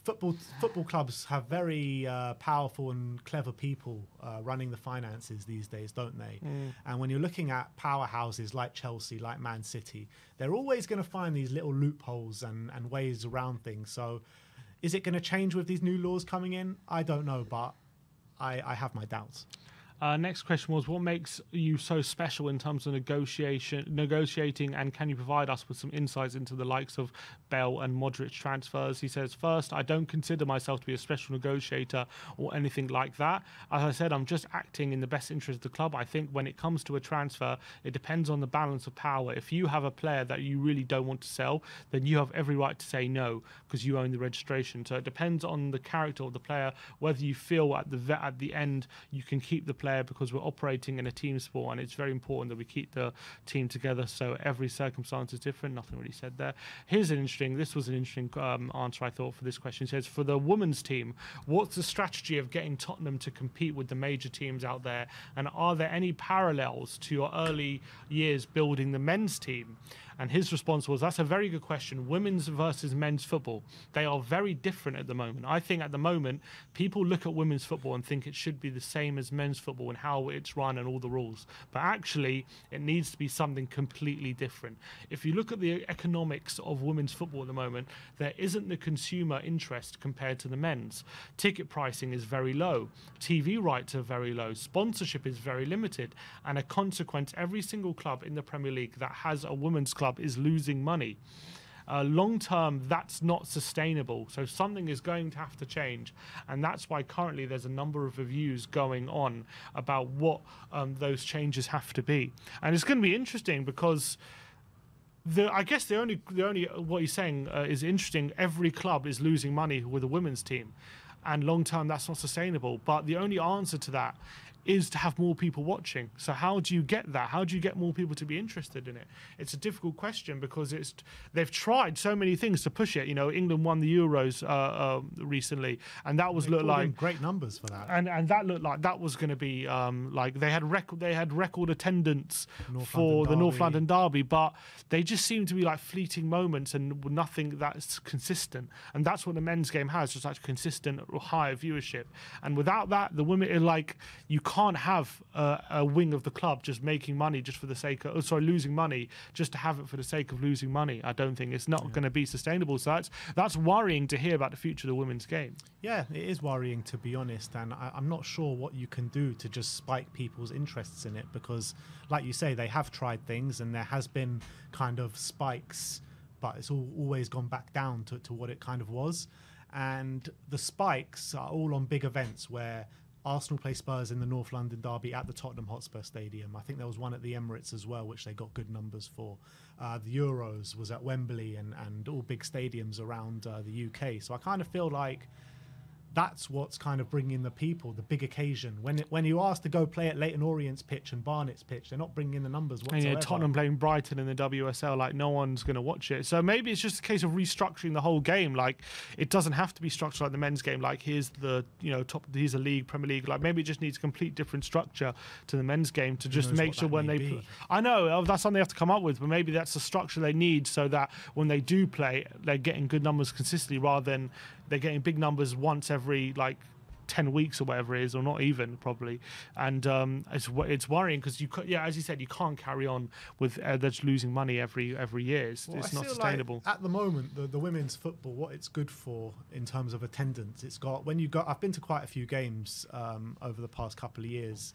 football clubs have very powerful and clever people running the finances these days, don't they? And when you're looking at powerhouses like Chelsea, like Man City, they're always going to find these little loopholes and ways around things. So is it going to change with these new laws coming in? I don't know, but I have my doubts. Next question was, what makes you so special in terms of negotiating, and can you provide us with some insights into the likes of Bell and Modric transfers? He says, first, I don't consider myself to be a special negotiator or anything like that. As I said, I'm just acting in the best interest of the club. I think when it comes to a transfer, it depends on the balance of power. If you have a player that you really don't want to sell, then you have every right to say no, because you own the registration. So it depends on the character of the player, whether you feel at the end you can keep the player, because we're operating in a team sport and it's very important that we keep the team together, so every circumstance is different. Nothing really said there. This was an interesting answer, I thought, for this question. It says, for the women's team, what's the strategy of getting Tottenham to compete with the major teams out there, and are there any parallels to your early years building the men's team? And his response was, that's a very good question. Women's versus men's football. They are very different at the moment. I think at the moment, people look at women's football and think it should be the same as men's football and how it's run and all the rules. But actually, it needs to be something completely different. If you look at the economics of women's football at the moment, there isn't the consumer interest compared to the men's. Ticket pricing is very low. TV rights are very low. Sponsorship is very limited. And a consequence, every single club in the Premier League that has a women's club is losing money. Long term, that's not sustainable. So something is going to have to change. And that's why currently there's a number of reviews going on about what those changes have to be. And it's going to be interesting because I guess the only what he's saying is interesting. Every club is losing money with a women's team, and long term that's not sustainable. But the only answer to that is to have more people watching. So how do you get that? How do you get more people to be interested in it? It's a difficult question because they've tried so many things to push it. You know, England won the Euros recently, and that was looked like great numbers for that. And that looked like that was going to be like they had record attendance for the North London Derby, but they just seem to be like fleeting moments and nothing that's consistent. And that's what the men's game has, just like consistent high viewership. And without that, the women like you can't have a wing of the club just making money just for the sake of, losing money just to have it for the sake of losing money. I don't think it's not going to be sustainable. So that's worrying to hear about the future of the women's game. Yeah, it is worrying, to be honest. And I'm not sure what you can do to just spike people's interests in it, because like you say, they have tried things and there has been kind of spikes, but it's always gone back down to what it kind of was. And the spikes are all on big events where Arsenal play Spurs in the North London Derby at the Tottenham Hotspur Stadium. I think there was one at the Emirates as well, which they got good numbers for. The Euros was at Wembley and all big stadiums around the UK. So I kind of feel like that's what's kind of bringing the people, the big occasion. When you ask to go play at Leyton Orient's pitch and Barnet's pitch, they're not bringing in the numbers whatsoever. And yeah, Tottenham playing Brighton in the WSL, like no one's going to watch it. So maybe it's just a case of restructuring the whole game. Like it doesn't have to be structured like the men's game. Like here's the here's a league, Premier League. Like maybe it just needs a complete different structure to the men's game to just make sure when they. I know that's something they have to come up with, but maybe that's the structure they need so that when they do play, they're getting good numbers consistently rather than they're getting big numbers once every like 10 weeks or whatever it is, or not even probably. And it's worrying because as you said, you can't carry on with that's losing money every year. It's not sustainable. Like at the moment, the women's football, what it's good for in terms of attendance, I've been to quite a few games over the past couple of years,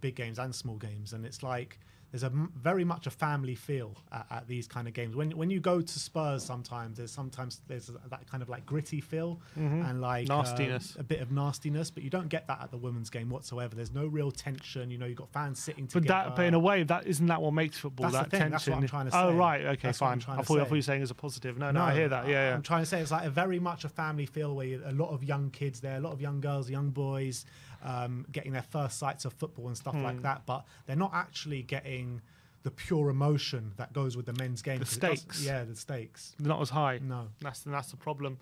big games and small games, and it's like there's very much a family feel at these kind of games. When you go to Spurs, sometimes there's that kind of like gritty feel and like nastiness, a bit of nastiness, but you don't get that at the women's game whatsoever. There's no real tension. You know, you've got fans sitting together. But in a way, isn't that what makes football? That's that tension. That's what I'm trying to say. Oh right, okay, that's fine. I thought you were saying as a positive. No, I hear that. Yeah, I'm trying to say it's like a very much a family feel where a lot of young kids there, a lot of young girls, young boys, getting their first sights of football and stuff like that. But they're not actually getting the pure emotion that goes with the men's game. The stakes. The stakes. They're not as high. No. That's the problem.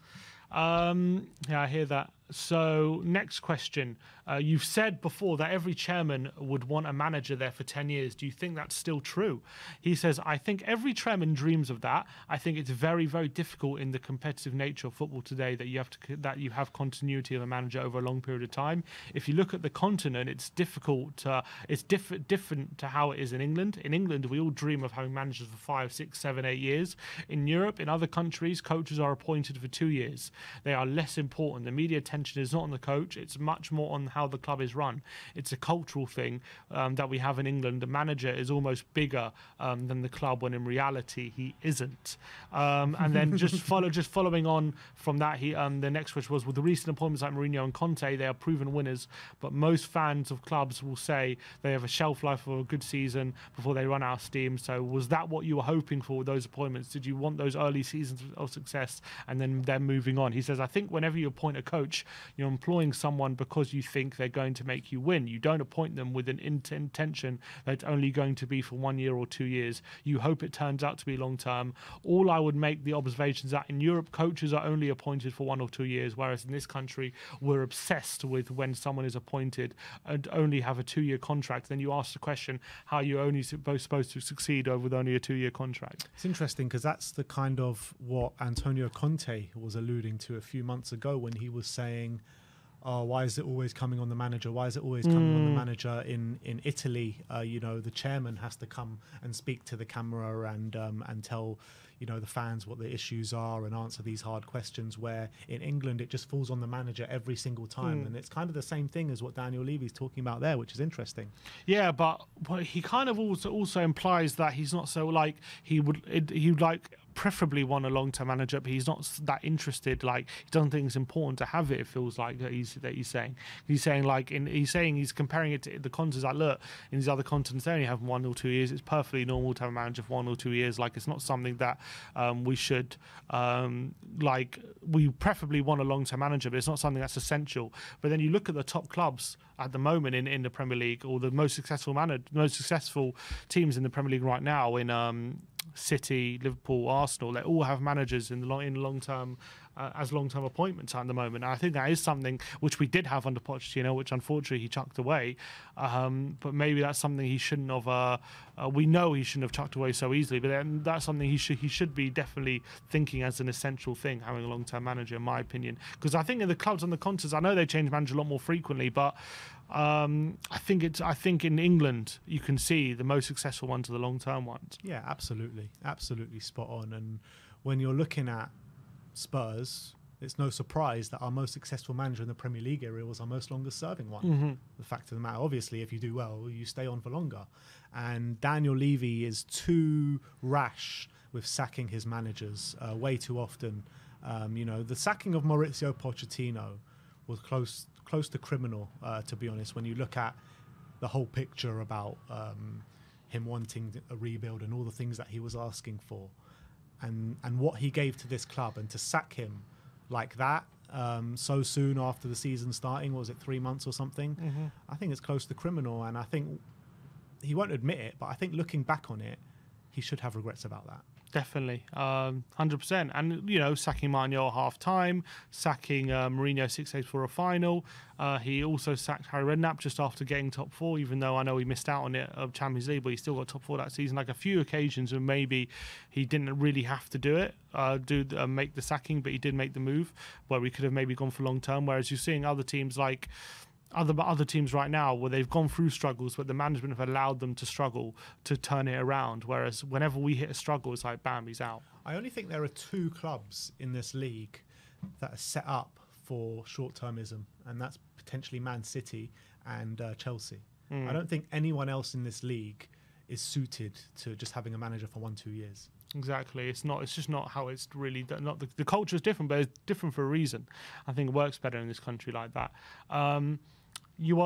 I hear that. So next question. You've said before that every chairman would want a manager there for 10 years. Do you think that's still true? He says, I think every chairman dreams of that. I think it's very, very difficult in the competitive nature of football today that you have continuity of a manager over a long period of time. If you look at the continent, it's difficult. It's different to how it is in England. In England, we all dream of having managers for 5, 6, 7, 8 years. In Europe, in other countries, coaches are appointed for 2 years. They are less important. The media attention is not on the coach. It's much more on how the club is run. It's a cultural thing that we have in England. The manager is almost bigger than the club, when in reality he isn't. And then following on from that, the next question was, with the recent appointments like Mourinho and Conte, they are proven winners, but most fans of clubs will say they have a shelf life of a good season before they run out of steam. So was that what you were hoping for with those appointments? Did you want those early seasons of success and then them moving on? someone. He says, I think whenever you appoint a coach, you're employing someone because you think they're going to make you win. You don't appoint them with an intention that's only going to be for 1 year or 2 years. You hope it turns out to be long term. All I would make the observations that in Europe, coaches are only appointed for 1 or 2 years, whereas in this country, we're obsessed with when someone is appointed and only have a 2-year contract. Then you ask the question, how are you only supposed to succeed with only a 2-year contract? It's interesting because that's the kind of what Antonio Conte was alluding to a few months ago when he was saying, oh, why is it always coming on the manager? Why is it always coming on the manager in Italy? The chairman has to come and speak to the camera and tell, the fans what the issues are and answer these hard questions, where in England it just falls on the manager every single time. And it's kind of the same thing as what Daniel Levy's talking about there, which is interesting. Yeah, but he kind of also implies that he's not so he would preferably want a long-term manager, but he's not that interested. He doesn't think it's important to have it. It feels like that he's saying he's comparing it to the continents. Look, in these other continents they only have 1 or 2 years. It's perfectly normal to have a manager for 1 or 2 years. It's not something that we should we preferably want a long-term manager, but it's not something that's essential. But then you look at the top clubs at the moment in the Premier League, or the most successful teams in the Premier League right now, in City, Liverpool, Arsenal, they all have managers in long-term as long-term appointments at the moment. And I think that is something which we did have under Pochettino, which unfortunately he chucked away. But maybe that's something he shouldn't have. We know he shouldn't have chucked away so easily. But then that's something he should be definitely thinking as an essential thing, having a long-term manager, in my opinion. Because I think in the clubs on the continents, I know they change manager a lot more frequently, but I think in England you can see the most successful ones are the long-term ones. Yeah, absolutely spot on. And when you're looking at Spurs, it's no surprise that our most successful manager in the Premier League area was our most longest serving one. The fact of the matter, obviously, if you do well, you stay on for longer. And Daniel Levy is too rash with sacking his managers way too often. The sacking of Maurizio Pochettino was close to criminal, to be honest, when you look at the whole picture about him wanting a rebuild and all the things that he was asking for. And what he gave to this club, and to sack him like that so soon after the season starting, was it 3 months or something? I think it's close to criminal, and I think he won't admit it, but I think looking back on it, he should have regrets about that. Definitely, 100%. And, sacking Mourinho at half-time, sacking Mourinho 6 days before a final. He also sacked Harry Redknapp just after getting top 4, even though I know he missed out on it of Champions League, but he still got top 4 that season. A few occasions where maybe he didn't really have to do it, make the sacking, but he did make the move, where we could have maybe gone for long-term. Whereas you're seeing other teams other teams right now where they've gone through struggles, but the management have allowed them to struggle to turn it around. Whereas whenever we hit a struggle, it's like, bam, he's out. I only think there are 2 clubs in this league that are set up for short-termism, and that's potentially Man City and Chelsea. I don't think anyone else in this league is suited to just having a manager for 1-2 years. Exactly. It's just not how it's really done. Not the culture is different, but it's different for a reason. I think it works better in this country like that.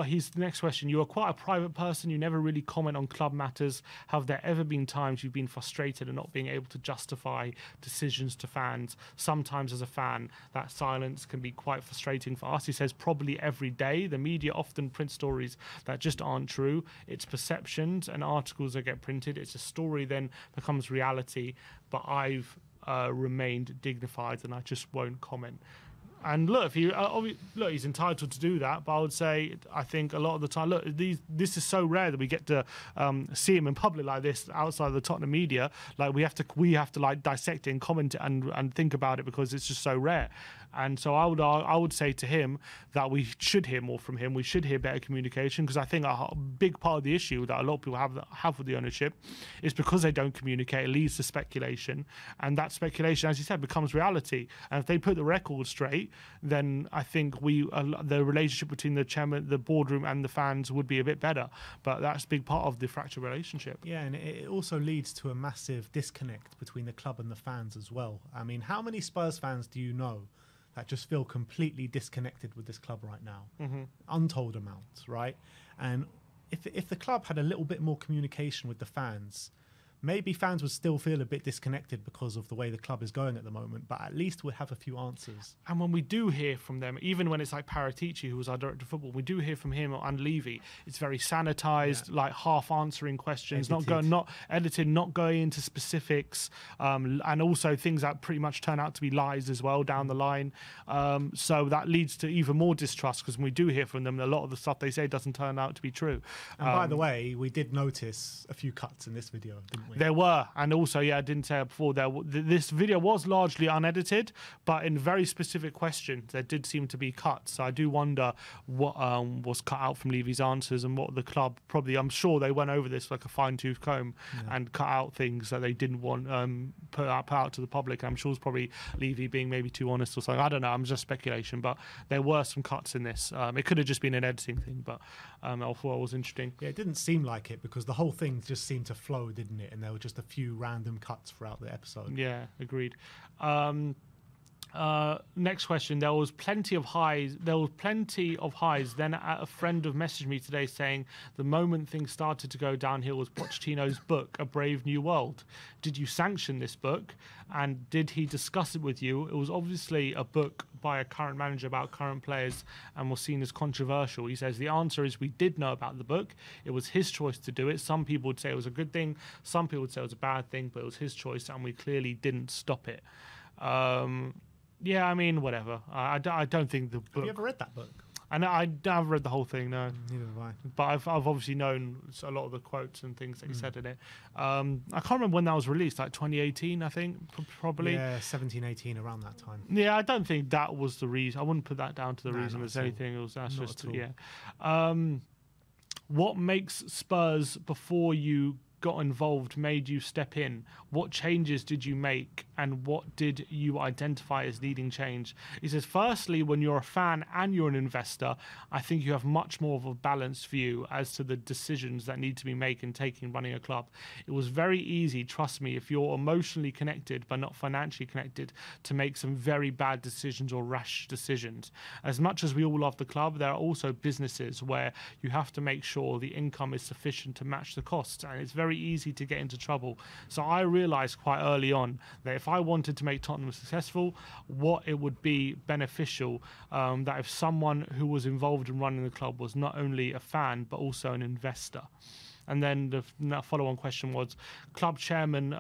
He's the next question. You are quite a private person. You never really comment on club matters. Have there ever been times you've been frustrated and not being able to justify decisions to fans? Sometimes as a fan, that silence can be quite frustrating for us. He says probably every day. The media often print stories that just aren't true. It's perceptions and articles that get printed. It's a story then becomes reality. But I've remained dignified and I just won't comment. And look, he's entitled to do that. But I would say, I think a lot of the time, this is so rare that we get to see him in public like this outside of the Tottenham media. We have to dissect it and comment it and think about it, because it's just so rare. And so I would say to him that we should hear more from him. We should hear better communication, because I think a big part of the issue that a lot of people have with the ownership is because they don't communicate. It leads to speculation, and that speculation, as you said, becomes reality. And if they put the record straight, then I think the relationship between the chairman, the boardroom, and the fans would be a bit better. But that's a big part of the fractured relationship. Yeah, and it also leads to a massive disconnect between the club and the fans as well. I mean, how many Spurs fans do you know that just feel completely disconnected with this club right now? Untold amounts, right? And if the club had a little bit more communication with the fans, maybe fans would still feel a bit disconnected because of the way the club is going at the moment, but at least we'll have a few answers. And when we do hear from them, even when it's like Paratici, who was our director of football, we do hear from him and Levy. It's very sanitized, like half answering questions, not edited, not going into specifics, and also things that pretty much turn out to be lies as well down the line. So that leads to even more distrust, because when we do hear from them, a lot of the stuff they say doesn't turn out to be true. And by the way, we did notice a few cuts in this video, didn't we? There were, and also, I didn't say it before, this video was largely unedited, but in very specific questions, there did seem to be cuts. So I do wonder what was cut out from Levy's answers, and what the club probably, I'm sure they went over this like a fine-tooth comb and cut out things that they didn't want put out to the public. And I'm sure it's probably Levy being maybe too honest or something. I don't know, I'm just speculation, but there were some cuts in this. It could have just been an editing thing, but I thought it was interesting. Yeah, it didn't seem like it, because the whole thing just seemed to flow, didn't it? And there were just a few random cuts throughout the episode. Yeah, agreed. Next question. There was plenty of highs. Then a friend messaged me today saying the moment things started to go downhill was Pochettino's book, A Brave New World. Did you sanction this book? And did he discuss it with you? It was obviously a book by a current manager about current players and was seen as controversial. He says the answer is we did know about the book. It was his choice to do it. Some people would say it was a good thing. Some people would say it was a bad thing, but it was his choice, and we clearly didn't stop it. Yeah, I mean, whatever. I don't think the book... Have you ever read that book? And I've read the whole thing, no. Neither have I. But I've obviously known a lot of the quotes and things that he said in it. I can't remember when that was released, like 2018, I think, probably. Yeah, 17, 18, around that time. Yeah, I don't think that was the reason. I wouldn't put that down to the reason as anything. That's not just, at all. yeah. What makes Spurs, before you got involved, made you step in? What changes did you make, and what did you identify as needing change? He says, firstly, when you're a fan and you're an investor, I think you have much more of a balanced view as to the decisions that need to be made in running a club. It was very easy, trust me, if you're emotionally connected but not financially connected, to make some very bad decisions or rash decisions. As much as we all love the club, there are also businesses where you have to make sure the income is sufficient to match the costs, and it's very easy to get into trouble. So I realized quite early on that if I wanted to make Tottenham successful, what it would be beneficial, that if someone who was involved in running the club was not only a fan but also an investor. And then the follow-on question was, club chairmen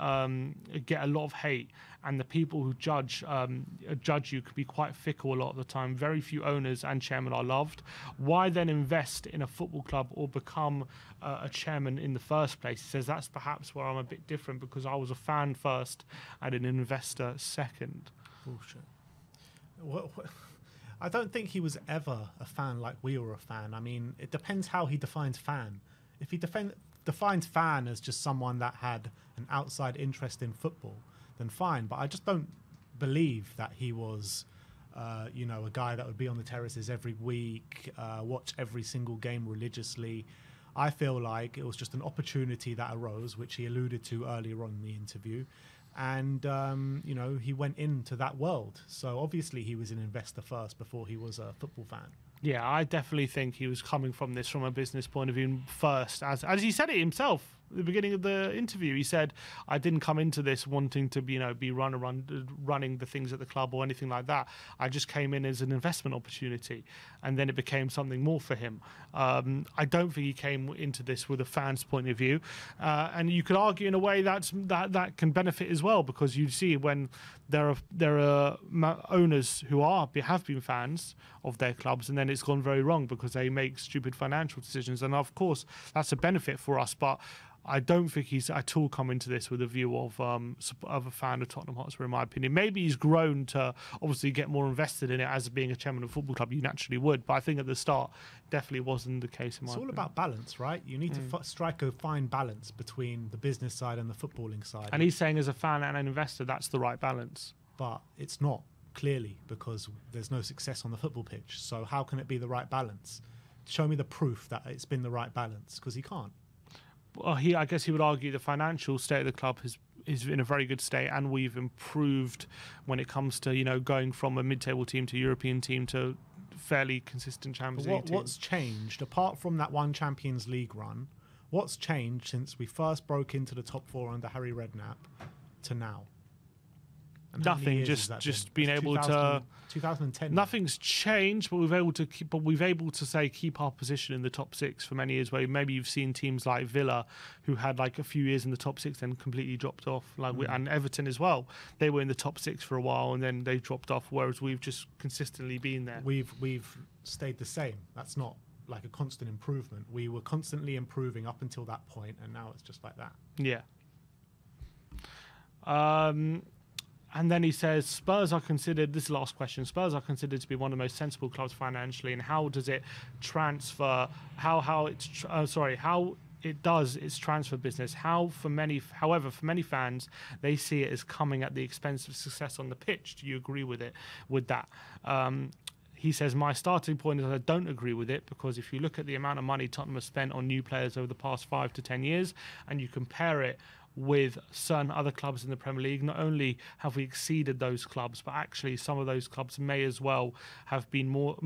get a lot of hate, and the people who judge you could be quite fickle a lot of the time. Very few owners and chairmen are loved. Why then invest in a football club or become a chairman in the first place? He says that's perhaps where I'm a bit different, because I was a fan first and an investor second. Bullshit. What? I don't think he was ever a fan like we were a fan. I mean, it depends how he defines fan. If he defines fan as just someone that had an outside interest in football, then fine. But I just don't believe that he was, a guy that would be on the terraces every week, watch every single game religiously. I feel like it was just an opportunity that arose, which he alluded to earlier on in the interview. And, he went into that world. So obviously he was an investor first before he was a football fan. Yeah, I definitely think he was coming from this from a business point of view first. As he said it himself at the beginning of the interview, he said, I didn't come into this wanting to be running the things at the club or anything like that. I just came in as an investment opportunity, and then it became something more for him. I don't think he came into this with a fan's point of view, and you could argue in a way that can benefit as well, because you see when there are owners who have been fans of their clubs, and then it's gone very wrong because they make stupid financial decisions, and of course that's a benefit for us, but I don't think he's at all come into this with a view of a fan of Tottenham Hotspur, in my opinion. Maybe he's grown to obviously get more invested in it as being a chairman of a football club. You naturally would, but I think at the start definitely wasn't the case. It's all about balance, right? You need to strike a fine balance between the business side and the footballing side. And he's saying as a fan and an investor, that's the right balance. But it's not, clearly, because there's no success on the football pitch. So how can it be the right balance? Show me the proof that it's been the right balance, because he can't. Well, I guess he would argue the financial state of the club is in a very good state, and we've improved when it comes to going from a mid-table team to European team to fairly consistent Champions League team. What's changed apart from that one Champions League run? what's changed since we first broke into the top 4 under Harry Redknapp to now? And how many Nothing. years has Just that being been? able to. 2010. Nothing's changed, but we've able to say keep our position in the top 6 for many years. Where maybe you've seen teams like Villa, who had like a few years in the top 6, then completely dropped off. And Everton as well. They were in the top 6 for a while, and then they dropped off. Whereas we've just consistently been there. We've stayed the same. That's not like a constant improvement. We were constantly improving up until that point, and now it's just like that. Yeah. And then he says, Spurs are considered, this is the last question, Spurs are considered to be one of the most sensible clubs financially, and how does it transfer, how it does its transfer business, however, for many fans, they see it as coming at the expense of success on the pitch. Do you agree with that? He says, my starting point is I don't agree with it, because if you look at the amount of money Tottenham has spent on new players over the past 5 to 10 years, and you compare it with certain other clubs in the Premier League, not only have we exceeded those clubs, but actually some of those clubs may have been more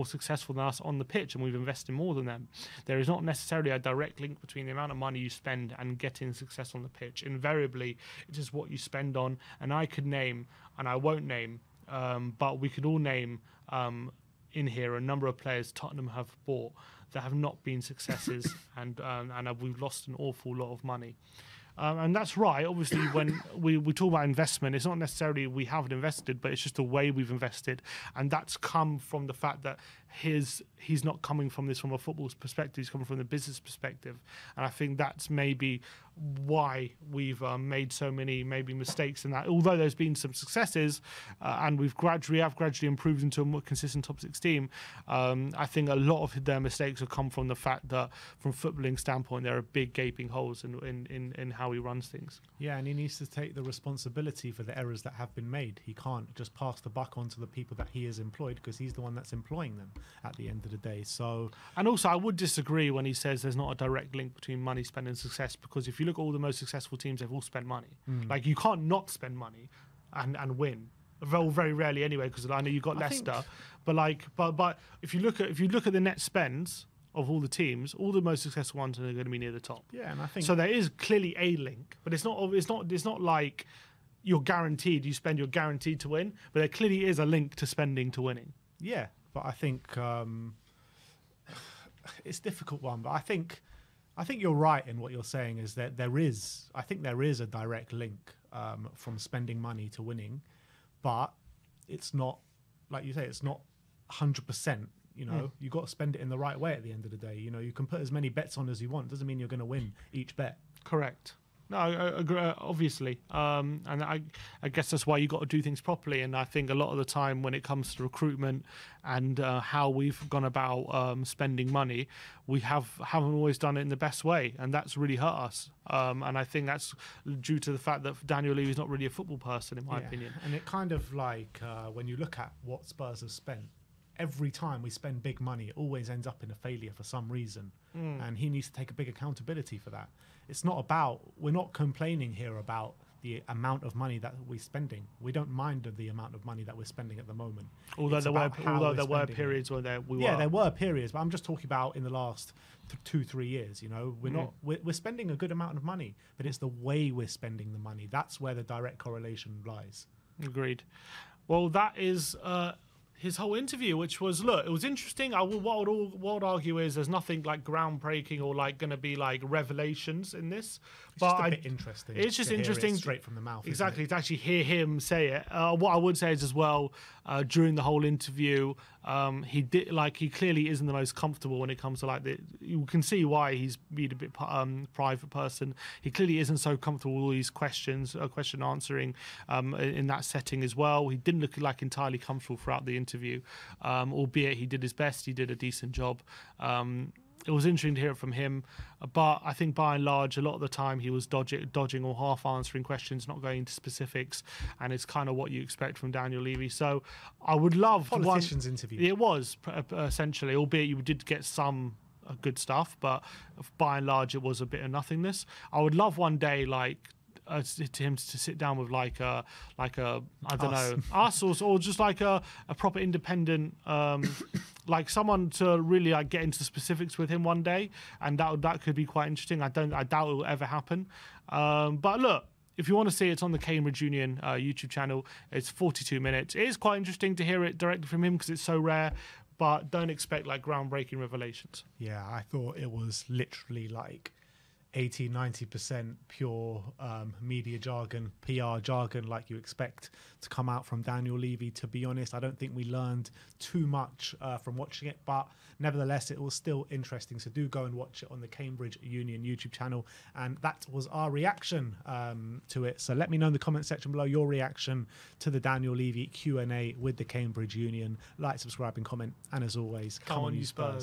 successful than us on the pitch, and we've invested more than them. There is not necessarily a direct link between the amount of money you spend and getting success on the pitch. Invariably, it is what you spend on, and I could name, and I won't name, but we could all name in here a number of players Tottenham have bought that have not been successes, and we've lost an awful lot of money. And that's right. Obviously, when we talk about investment, it's not necessarily we haven't invested, but it's just the way we've invested. And that's come from the fact that he's not coming from this from a football's perspective, he's coming from the business perspective. And I think that's maybe why we've made so many maybe mistakes in that. Although there's been some successes, and we've gradually improved into a more consistent top 6 team, I think a lot of their mistakes have come from the fact that from a footballing standpoint, there are big gaping holes in how he runs things. Yeah, and he needs to take the responsibility for the errors that have been made. He can't just pass the buck on to the people that he has employed, because he's the one that's employing them at the end of the day. So, and also I would disagree when he says there's not a direct link between money spent and success, because if you look at all the most successful teams, they've all spent money. Like, you can't not spend money and win. Well, very rarely anyway, because I know you've got Leicester, but if you look at the net spends of all the teams, all the most successful ones are going to be near the top. Yeah, and I think so. There is clearly a link, but it's not like you're guaranteed. You're guaranteed to win, but there clearly is a link to spending to winning. Yeah, but I think it's a difficult one. But I think you're right in what you're saying, is that there is a direct link from spending money to winning, but it's not, like you say, it's not 100%. You know, you got to spend it in the right way at the end of the day. You know, you can put as many bets on as you want. Doesn't mean you're going to win each bet. Correct. No, I agree, obviously. And I guess that's why you got to do things properly. And I think a lot of the time when it comes to recruitment and how we've gone about spending money, we haven't always done it in the best way. And that's really hurt us. And I think that's due to the fact that Daniel Levy is not really a football person, in my opinion. And it kind of like, when you look at what Spurs have spent, every time we spend big money, it always ends up in a failure for some reason. And he needs to take a big accountability for that. It's not about, we're not complaining here about the amount of money that we're spending. We don't mind the amount of money that we're spending at the moment. Although there were periods where there were periods, but I'm just talking about in the last 2-3 years. You know, we're spending a good amount of money, but it's the way we're spending the money. That's where the direct correlation lies. Agreed. Well, that is his whole interview, which was, look, it was interesting. What I would argue is there's nothing like groundbreaking or like going to be like revelations in this. It's just a bit interesting. It's just interesting, straight from the mouth. Exactly, to actually hear him say it. What I would say is as well, during the whole interview, he clearly isn't the most comfortable when it comes to like you can see why he's been a bit private person. He clearly isn't so comfortable with all these question answering in that setting as well. He didn't look like entirely comfortable throughout the interview, albeit he did his best. He did a decent job. It was interesting to hear it from him, but I think by and large, a lot of the time he was dodging or half answering questions, not going into specifics, and it's kind of what you expect from Daniel Levy. So I would love politician's interview. It was essentially, albeit you did get some good stuff, but by and large, it was a bit of nothingness. I would love one day to him to sit down with like a I don't know, us or just like a proper independent like someone to really like get into the specifics with him one day, and that could be quite interesting. I doubt it will ever happen. But look, if you want to see it, it's on the Cambridge Union YouTube channel. It's 42 minutes. It is quite interesting to hear it directly from him because it's so rare. But don't expect like groundbreaking revelations. Yeah, I thought it was literally like 80-90% pure media jargon, PR jargon, like you expect to come out from Daniel Levy. To be honest, I don't think we learned too much from watching it, but nevertheless, it was still interesting. So do go and watch it on the Cambridge Union YouTube channel. And that was our reaction to it. So let me know in the comment section below your reaction to the Daniel Levy Q&A with the Cambridge Union. Like, subscribe and comment. And as always, come on you Spurs.